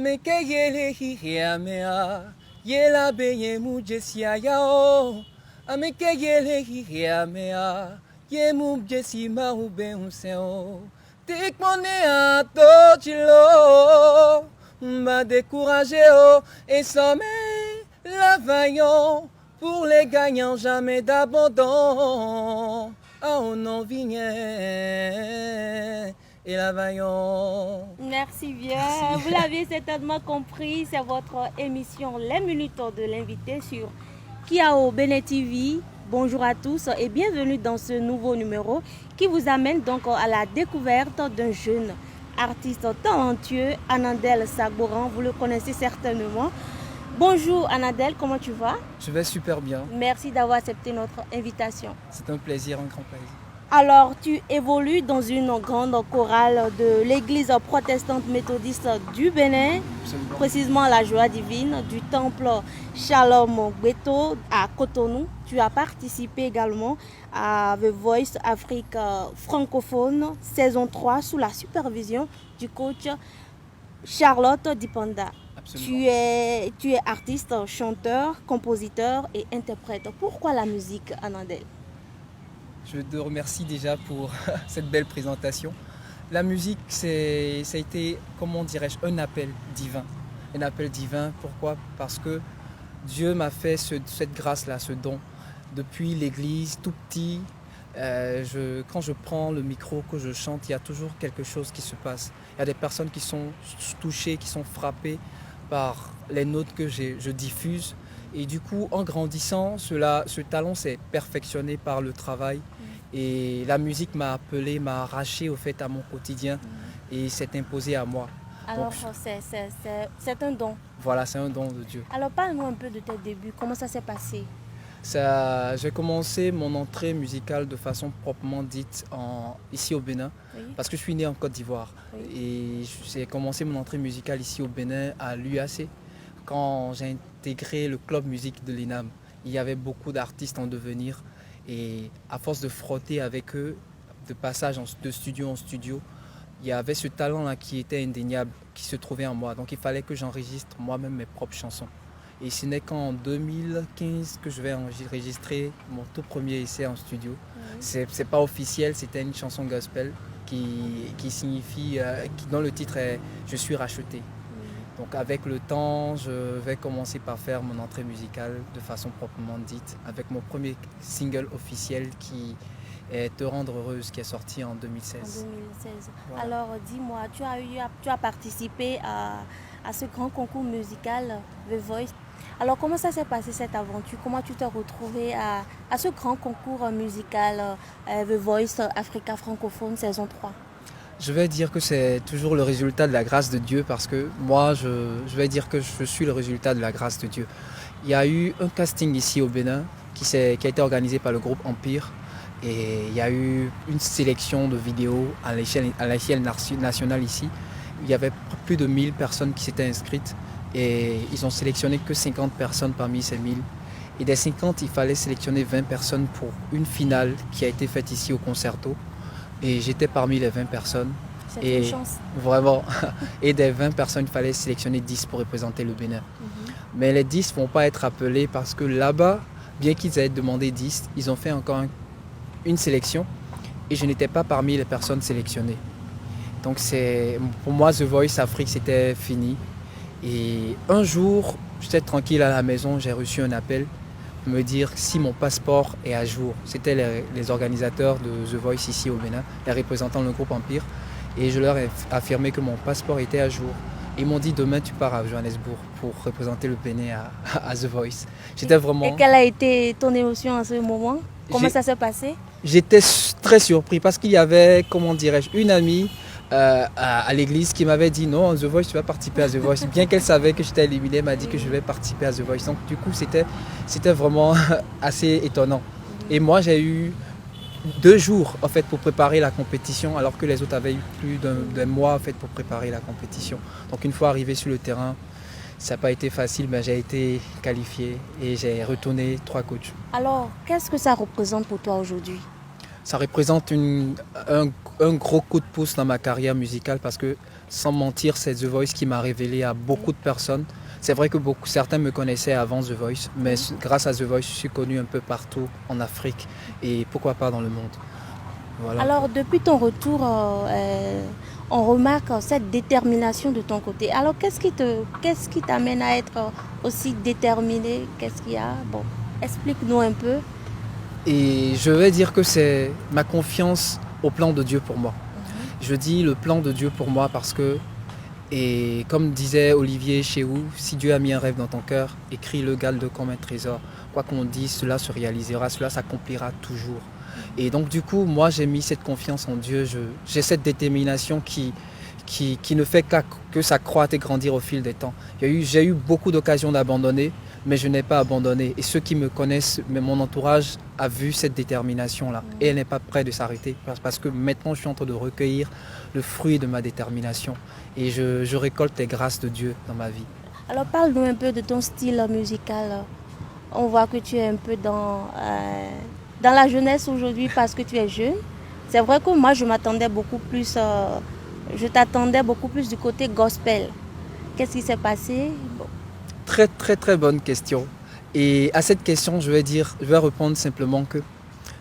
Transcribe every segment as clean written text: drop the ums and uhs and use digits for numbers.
Amekeyele hihiamea, yela beye mujesia yao. Amekeyele hihiamea, ye mujesima ube unseo. Tikmone a tojilo, m'a découragé et sommeil la vaillant. Pour les gagnants, jamais d'abandon. Oh non, vignette. Et la vaillant. Merci bien. Merci. Vous l'avez certainement compris, c'est votre émission Les Minutes de l'invité sur Kiao Bénin TV. Bonjour à tous et bienvenue dans ce nouveau numéro qui vous amène donc à la découverte d'un jeune artiste talentueux, Anandel Sagboran. Vous le connaissez certainement. Bonjour Anandel, comment tu vas? Je vais super bien. Merci d'avoir accepté notre invitation. C'est un plaisir, un grand plaisir. Alors, tu évolues dans une grande chorale de l'église protestante méthodiste du Bénin, Absolument. précisément la Joie divine du temple Shalom Gbeto à Cotonou. Tu as participé également à The Voice Afrique francophone saison 3 sous la supervision du coach Charlotte Dipanda. Absolument. Tu es artiste, chanteur, compositeur et interprète. Pourquoi la musique, Anandel? Je te remercie déjà pour cette belle présentation. La musique, ça a été, comment dirais-je, un appel divin. Un appel divin, pourquoi? Parce que Dieu m'a fait cette grâce-là, ce don. Depuis l'église, tout petit, quand je prends le micro, que je chante, il y a toujours quelque chose qui se passe. Il y a des personnes qui sont touchées, qui sont frappées par les notes que je diffuse. Et du coup, en grandissant, ce talent s'est perfectionné par le travail. Et la musique m'a appelé, m'a arraché au fait à mon quotidien et s'est imposé à moi. Alors, Donc, c'est un don. voilà, c'est un don de Dieu. Alors, parle-nous un peu de tes débuts. Comment ça s'est passé? J'ai commencé mon entrée musicale de façon proprement dite ici au Bénin, Oui. parce que je suis né en Côte d'Ivoire. Oui. Et j'ai commencé mon entrée musicale ici au Bénin à l'UAC. Quand j'ai intégré le club musique de l'INAM, il y avait beaucoup d'artistes en devenir. Et à force de frotter avec eux, de passage de studio en studio, il y avait ce talent-là qui était indéniable, qui se trouvait en moi. Donc il fallait que j'enregistre moi-même mes propres chansons. Et ce n'est qu'en 2015 que je vais enregistrer mon tout premier essai en studio. Oui. C'est pas officiel, c'était une chanson gospel qui signifie, dont le titre est « Je suis racheté ». Donc avec le temps, je vais commencer par faire mon entrée musicale de façon proprement dite, avec mon premier single officiel qui est Te rendre heureuse, qui est sorti en 2016. En 2016. Voilà. Alors, dis-moi, tu as participé à ce grand concours musical, The Voice. Alors, comment ça s'est passé cette aventure? Comment tu t'es retrouvé à ce grand concours musical, The Voice Africa francophone saison 3? Je vais dire que c'est toujours le résultat de la grâce de Dieu parce que moi, je vais dire que je suis le résultat de la grâce de Dieu. Il y a eu un casting ici au Bénin qui a été organisé par le groupe Empire et il y a eu une sélection de vidéos à l'échelle nationale ici. Il y avait plus de 1000 personnes qui s'étaient inscrites et ils ont sélectionné que 50 personnes parmi ces 1000. Et des 50, il fallait sélectionner 20 personnes pour une finale qui a été faite ici au Concerto. Et j'étais parmi les 20 personnes. C'est une chance. Vraiment. Et des 20 personnes, il fallait sélectionner 10 pour représenter le Bénin. Mais les 10 ne vont pas être appelés parce que là-bas, bien qu'ils aient demandé 10, ils ont fait encore une sélection. Et je n'étais pas parmi les personnes sélectionnées. Donc pour moi, The Voice Afrique, c'était fini. Et un jour, j'étais tranquille à la maison, j'ai reçu un appel me dire si mon passeport est à jour. C'était les organisateurs de The Voice ici au Bénin, les représentants du groupe Empire. Et je leur ai affirmé que mon passeport était à jour. Ils m'ont dit demain tu pars à Johannesburg pour représenter le Bénin à The Voice. J'étais vraiment... Et quelle a été ton émotion à ce moment? Comment ça s'est passé? J'étais très surpris parce qu'il y avait, comment dirais-je, une amie à l'église qui m'avait dit non, The Voice, tu vas participer à The Voice. Bien qu'elle savait que j'étais éliminé, elle m'a dit que je vais participer à The Voice. Donc du coup, c'était vraiment assez étonnant. Et moi, j'ai eu 2 jours en fait, pour préparer la compétition, alors que les autres avaient eu plus d'un mois en fait, pour préparer la compétition. Donc une fois arrivé sur le terrain, ça n'a pas été facile, mais j'ai été qualifié et j'ai retourné 3 coachs. Alors, qu'est-ce que ça représente pour toi aujourd'hui? Ça représente un gros coup de pouce dans ma carrière musicale parce que sans mentir, c'est The Voice qui m'a révélé à beaucoup de personnes. C'est vrai que certains me connaissaient avant The Voice, mais grâce à The Voice, je suis connu un peu partout en Afrique et pourquoi pas dans le monde. Voilà. Alors, depuis ton retour, on remarque cette détermination de ton côté. Alors, qu'est-ce qui t'amène à être aussi déterminé? Qu'est-ce qu'il y a? Bon, explique-nous un peu. Et je vais dire que c'est ma confiance au plan de Dieu pour moi. Je dis le plan de Dieu pour moi parce que, et comme disait Olivier Chéhou, si Dieu a mis un rêve dans ton cœur, écris-le, garde-le comme un trésor. Quoi qu'on dise, cela se réalisera, cela s'accomplira toujours. Et donc du coup, moi j'ai mis cette confiance en Dieu, j'ai cette détermination qui ne fait que s'accroître et grandir au fil des temps. J'ai eu beaucoup d'occasions d'abandonner, mais je n'ai pas abandonné. Et ceux qui me connaissent, mon entourage a vu cette détermination-là. Et elle n'est pas prête de s'arrêter parce que maintenant je suis en train de recueillir le fruit de ma détermination. Et je récolte les grâces de Dieu dans ma vie. Alors parle-nous un peu de ton style musical. On voit que tu es un peu dans la jeunesse aujourd'hui parce que tu es jeune. C'est vrai que moi je m'attendais beaucoup plus, je t'attendais beaucoup plus du côté gospel. Qu'est-ce qui s'est passé? Bon. Très très très bonne question. Et à cette question, je vais répondre simplement que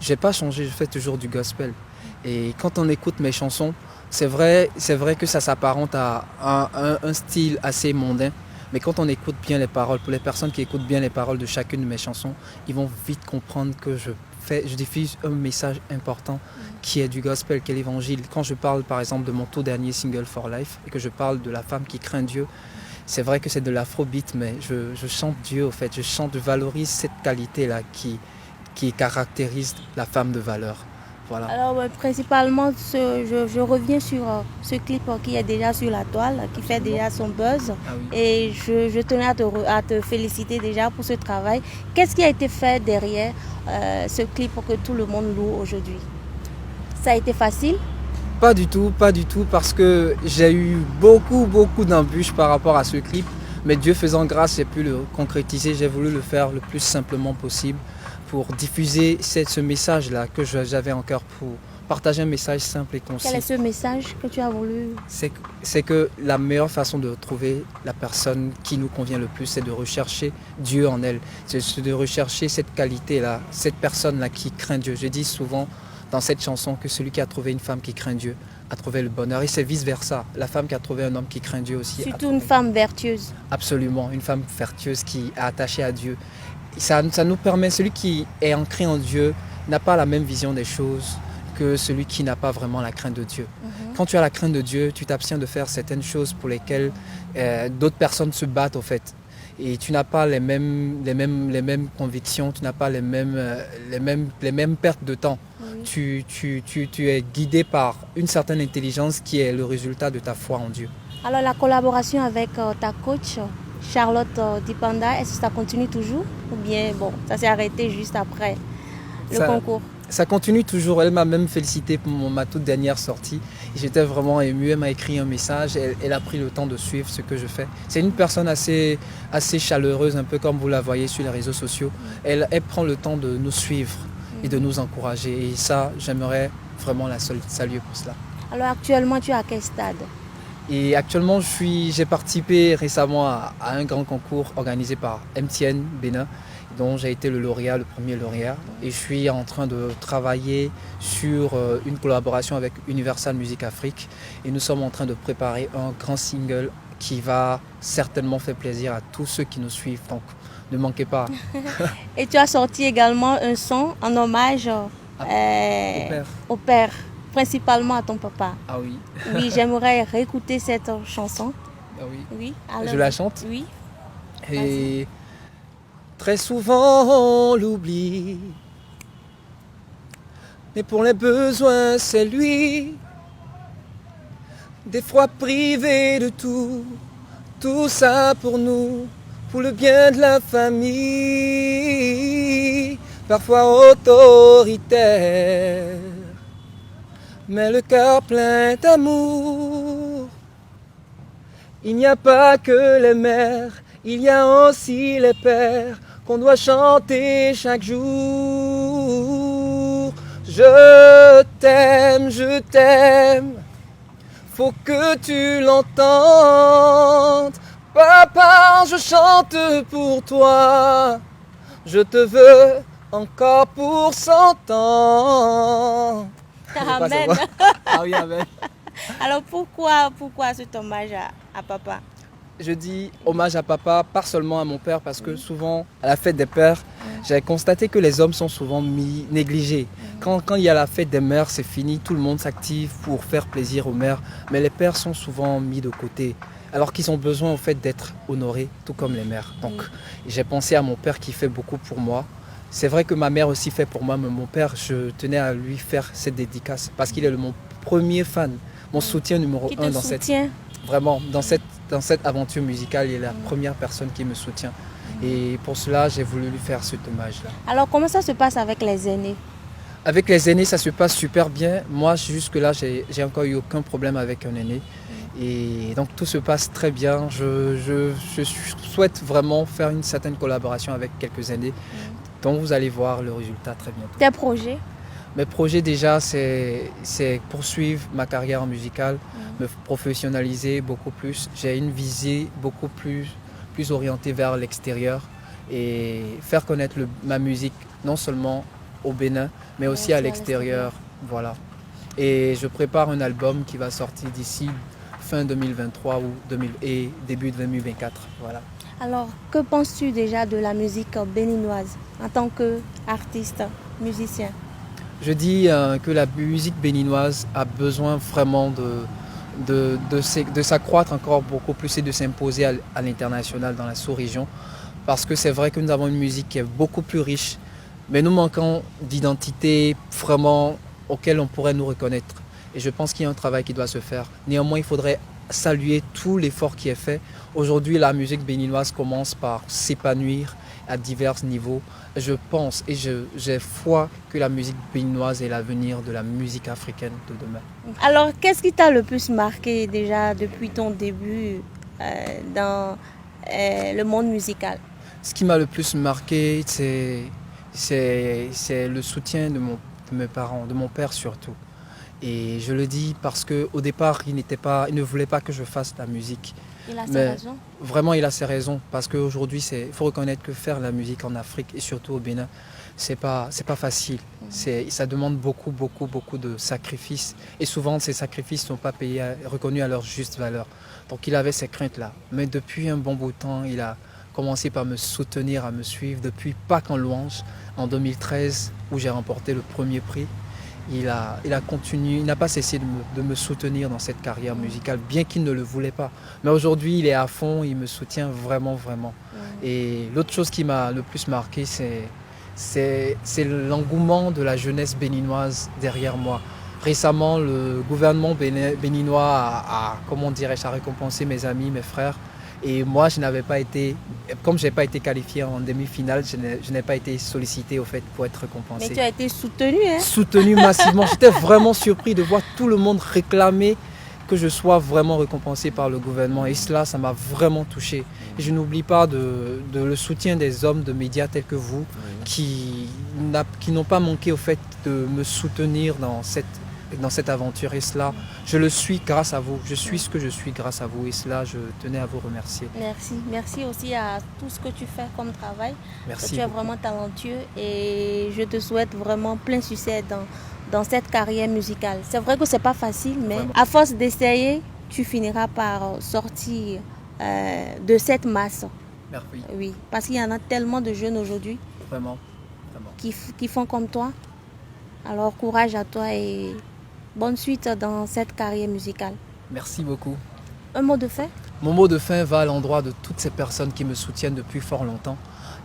je n'ai pas changé, je fais toujours du gospel. Et quand on écoute mes chansons, c'est vrai que ça s'apparente à un style assez mondain. Mais quand on écoute bien les paroles, pour les personnes qui écoutent bien les paroles de chacune de mes chansons, ils vont vite comprendre que je diffuse un message important qui est du gospel, qui est l'évangile. Quand je parle par exemple de mon tout dernier single For Life et que je parle de la femme qui craint Dieu, c'est vrai que c'est de l'afrobeat, mais je chante Dieu au fait, je valorise cette qualité-là qui caractérise la femme de valeur. Voilà. Alors principalement, je reviens sur ce clip qui est déjà sur la toile, qui fait déjà son buzz. Ah oui. Et je tenais à te féliciter déjà pour ce travail. Qu'est-ce qui a été fait derrière ce clip pour que tout le monde loue aujourd'hui? Ça a été facile? Pas du tout, parce que j'ai eu beaucoup d'embûches par rapport à ce clip. Mais Dieu faisant grâce, j'ai pu le concrétiser, j'ai voulu le faire le plus simplement possible pour diffuser ce message-là que j'avais en cœur, pour partager un message simple et concis. Quel est ce message que tu as voulu? C'est que la meilleure façon de trouver la personne qui nous convient le plus, c'est de rechercher Dieu en elle. C'est de rechercher cette qualité-là, cette personne-là qui craint Dieu. Je dis souvent dans cette chanson que celui qui a trouvé une femme qui craint Dieu a trouvé le bonheur. Et c'est vice-versa. La femme qui a trouvé un homme qui craint Dieu aussi. Surtout une femme vertueuse. Absolument, une femme vertueuse qui est attachée à Dieu. Ça nous permet, celui qui est ancré en Dieu n'a pas la même vision des choses que celui qui n'a pas vraiment la crainte de Dieu. Quand tu as la crainte de Dieu, tu t'abstiens de faire certaines choses pour lesquelles d'autres personnes se battent au fait. Et tu n'as pas les mêmes convictions, tu n'as pas les mêmes pertes de temps. Oui. Tu es guidé par une certaine intelligence qui est le résultat de ta foi en Dieu. Alors la collaboration avec ta coach Charlotte Dipanda, est-ce que ça continue toujours ou bien bon, ça s'est arrêté juste après le concours? Ça continue toujours. Elle m'a même félicité pour ma toute dernière sortie. J'étais vraiment ému. Elle m'a écrit un message. Elle a pris le temps de suivre ce que je fais. C'est une personne assez chaleureuse, un peu comme vous la voyez sur les réseaux sociaux. Elle prend le temps de nous suivre et de nous encourager. Et ça, j'aimerais vraiment la saluer pour cela. Alors actuellement, tu es à quel stade? Et actuellement, j'ai participé récemment à un grand concours organisé par MTN Bénin, dont j'ai été le premier lauréat. Et je suis en train de travailler sur une collaboration avec Universal Music Afrique. Et nous sommes en train de préparer un grand single qui va certainement faire plaisir à tous ceux qui nous suivent. Donc, ne manquez pas. Et tu as sorti également un son en hommage au père, principalement à ton papa. Ah oui. Oui, j'aimerais réécouter cette chanson. Ah oui. Oui. Alors, je la chante? Oui. Et très souvent on l'oublie, mais pour les besoins c'est lui. Des fois privé de tout ça pour nous, pour le bien de la famille. Parfois autoritaire, mais le cœur plein d'amour. Il n'y a pas que les mères, il y a aussi les pères qu'on doit chanter chaque jour. Je t'aime, faut que tu l'entendes. Papa, je chante pour toi. Je te veux encore pour 100 ans. Amen. Ah oui, amen. Alors pourquoi cet hommage à papa? Je dis hommage à papa, pas seulement à mon père, parce que souvent, à la fête des pères, j'ai constaté que les hommes sont souvent négligés. Quand il y a la fête des mères, c'est fini, tout le monde s'active pour faire plaisir aux mères, mais les pères sont souvent mis de côté, alors qu'ils ont besoin au fait d'être honorés, tout comme les mères. Donc j'ai pensé à mon père qui fait beaucoup pour moi. C'est vrai que ma mère aussi fait pour moi, mais mon père, je tenais à lui faire cette dédicace, parce qu'il est mon premier fan, mon soutien numéro un dans cette... Vraiment, dans cette aventure musicale, il est la première personne qui me soutient. Et pour cela, j'ai voulu lui faire cet hommage-là. Alors, comment ça se passe avec les aînés? Avec les aînés, ça se passe super bien. Moi, jusque-là, j'ai encore eu aucun problème avec un aîné. Et donc, tout se passe très bien. Je souhaite vraiment faire une certaine collaboration avec quelques aînés. Donc, vous allez voir le résultat très bientôt. Tes projets? Mes projets déjà, c'est poursuivre ma carrière musicale, me professionnaliser beaucoup plus. J'ai une visée beaucoup plus orientée vers l'extérieur et faire connaître ma musique non seulement au Bénin, mais aussi à l'extérieur. Voilà. Et je prépare un album qui va sortir d'ici fin 2023 et début 2024. Voilà. Alors, que penses-tu déjà de la musique béninoise en tant qu'artiste, musicien? Je dis que la musique béninoise a besoin vraiment de s'accroître encore beaucoup plus et de s'imposer à l'international dans la sous-région. Parce que c'est vrai que nous avons une musique qui est beaucoup plus riche, mais nous manquons d'identité vraiment auquel on pourrait nous reconnaître. Et je pense qu'il y a un travail qui doit se faire. Néanmoins, il faudrait saluer tout l'effort qui est fait. Aujourd'hui, la musique béninoise commence par s'épanouir à divers niveaux. Je pense et j'ai foi que la musique béninoise est l'avenir de la musique africaine de demain. Alors, qu'est-ce qui t'a le plus marqué déjà depuis ton début dans le monde musical? Ce qui m'a le plus marqué, c'est le soutien de mes parents, de mon père surtout. Et je le dis parce qu'au départ, il ne voulait pas que je fasse de la musique. Il a ses raisons. Vraiment, il a ses raisons. Parce qu'aujourd'hui, il faut reconnaître que faire de la musique en Afrique et surtout au Bénin, c'est pas facile. Ça demande beaucoup de sacrifices. Et souvent, ces sacrifices ne sont pas reconnus à leur juste valeur. Donc, il avait ces craintes-là. Mais depuis un bon bout de temps, il a commencé par me soutenir, à me suivre. Depuis Pâques en Louange, en 2013, où j'ai remporté le premier prix. Il a continué, il n'a pas cessé de me soutenir dans cette carrière musicale, bien qu'il ne le voulait pas. Mais aujourd'hui, il est à fond, il me soutient vraiment. Et l'autre chose qui m'a le plus marqué, c'est l'engouement de la jeunesse béninoise derrière moi. Récemment, le gouvernement béninois a récompensé mes amis, mes frères. Et moi, comme je n'ai pas été qualifié en demi-finale, je n'ai pas été sollicité au fait pour être récompensé. Mais tu as été soutenu, hein? Soutenu massivement. J'étais vraiment surpris de voir tout le monde réclamer que je sois vraiment récompensé par le gouvernement. Et cela, ça m'a vraiment touché. Et je n'oublie pas le soutien des hommes de médias tels que vous, qui n'ont pas manqué au fait de me soutenir dans cette aventure. Et cela, je le suis grâce à vous. Je suis ce que je suis grâce à vous. Et cela, je tenais à vous remercier. Merci. Merci aussi à tout ce que tu fais comme travail. Merci. Tu es vraiment talentueux et je te souhaite vraiment plein succès dans cette carrière musicale. C'est vrai que c'est pas facile, mais vraiment, à force d'essayer, tu finiras par sortir de cette masse. Merci. Oui, parce qu'il y en a tellement de jeunes aujourd'hui qui font comme toi. Alors courage à toi et bonne suite dans cette carrière musicale. Merci beaucoup. Un mot de fin? Mon mot de fin va à l'endroit de toutes ces personnes qui me soutiennent depuis fort longtemps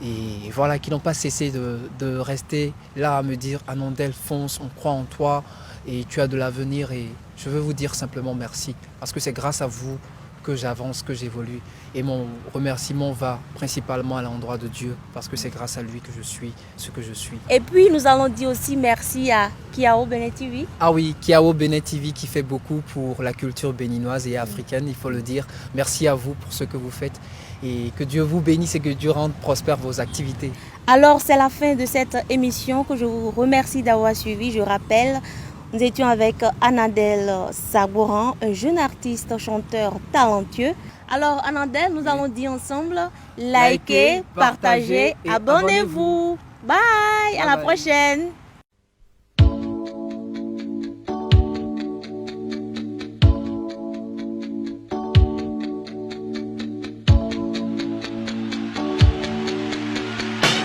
et voilà, qui n'ont pas cessé de rester là à me dire Anandel, fonce, on croit en toi et tu as de l'avenir. Et je veux vous dire simplement merci parce que c'est grâce à vous que j'avance, que j'évolue. Et mon remerciement va principalement à l'endroit de Dieu parce que c'est grâce à lui que je suis ce que je suis. Et puis nous allons dire aussi merci à Kiao Benet TV. Ah oui, Kiao Benet TV qui fait beaucoup pour la culture béninoise et africaine, il faut le dire. Merci à vous pour ce que vous faites et que Dieu vous bénisse et que Dieu rende prospère vos activités. Alors c'est la fin de cette émission que je vous remercie d'avoir suivi. Je rappelle, Nous étions avec Anadel Sabouran, un jeune artiste, chanteur talentueux. Alors Anadel, nous allons dire ensemble, likez, partagez, abonnez-vous. Bye, à la prochaine.